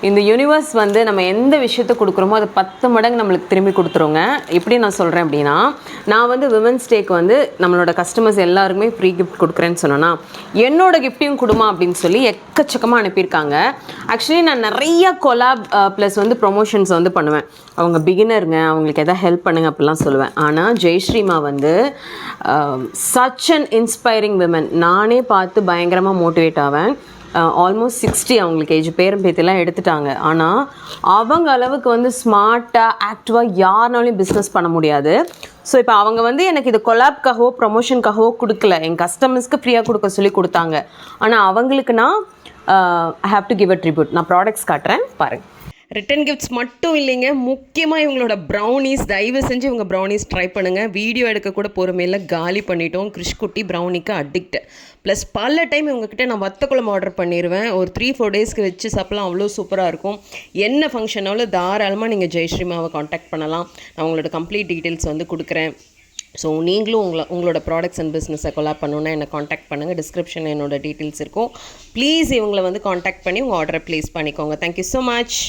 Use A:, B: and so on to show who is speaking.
A: இந்த யூனிவர்ஸ் வந்து நம்ம எந்த விஷயத்தை கொடுக்குறோமோ அது 10 மடங்கு நம்மளுக்கு திரும்பி கொடுத்துருங்க. எப்படி நான் சொல்கிறேன் அப்படின்னா, நான் வந்து விமன்ஸ் டேக்கு வந்து நம்மளோட கஸ்டமர்ஸ் எல்லாருக்குமே ஃப்ரீ கிஃப்ட் கொடுக்குறேன்னு சொன்னேன்னா, என்னோட கிஃப்ட்டையும் கொடுமா அப்படின்னு சொல்லி எக்கச்சக்கமாக அனுப்பியிருக்காங்க. ஆக்சுவலி நான் நிறைய கொலாப் ப்ளஸ் வந்து ப்ரொமோஷன்ஸ் வந்து பண்ணுவேன். அவங்க பிகினருங்க, அவங்களுக்கு எதாவது ஹெல்ப் பண்ணுங்க அப்படிலாம் சொல்லுவேன். ஆனால் ஜெயஸ்ரீமா வந்து சச் அன் இன்ஸ்பைரிங் விமன். நானே பார்த்து பயங்கரமாக மோட்டிவேட் ஆவேன். ஆல்மோஸ்ட் 60 அவங்களுக்கு ஏஜ், பேரும் பேத்திலாம் எடுத்துட்டாங்க. ஆனால் அவங்க அளவுக்கு வந்து ஸ்மார்ட்டாக ஆக்டிவாக யாருனாலையும் பிஸ்னஸ் பண்ண முடியாது. ஸோ இப்போ அவங்க வந்து எனக்கு இது கொலாப்காகவோ ப்ரமோஷனுக்காகவோ கொடுக்கல, என் கஸ்டமர்ஸ்க்கு ஃப்ரீயாக கொடுக்க சொல்லி கொடுத்தாங்க. ஆனால் அவங்களுக்கு நான் I have to give a tribute. நான் ப்ராடக்ட்ஸ் காட்டுறேன் பாருங்கள். ரிட்டன் கிஃப்ட்ஸ் மட்டும் இல்லைங்க, முக்கியமாக இவங்களோட ப்ரௌனிஸ், தயவு செஞ்சு இவங்க ப்ரௌனிஸ் ட்ரை பண்ணுங்கள். வீடியோ எடுக்க கூட பொறுமையில் காலி பண்ணிட்டோம். கிறிஷ்குட்டி ப்ரௌனிக்கு அடிக்ட். ப்ளஸ் பல டைம் இவங்ககிட்ட நான் வத்த குழம்பு ஆர்டர் பண்ணிடுவேன். ஒரு 3-4 டேஸ்க்கு வச்சு சாப்பிடலாம், அவ்வளோ சூப்பராக இருக்கும். என்ன ஃபங்க்ஷனாலும் தாராளமாக நீங்கள் ஜெயஸ்ரீமாவை காண்டாக்ட் பண்ணலாம். நான் உங்களோட கம்ப்ளீட் டீட்டெயில்ஸ் வந்து கொடுக்குறேன். ஸோ நீங்களும் உங்களோட ப்ராடக்ட்ஸ் அண்ட் பிஸ்னஸை கொலாப் பண்ணணுன்னா என்னை காண்டாக்ட் பண்ணுங்கள். டிஸ்கிரிப்ஷனில் என்னோட டீட்டெயில்ஸ் இருக்கும். ப்ளீஸ் இவங்களை வந்து காண்டாக்ட் பண்ணி உங்கள் ஆர்டரை ப்ளேஸ் பண்ணிக்கோங்க. Thank you so much.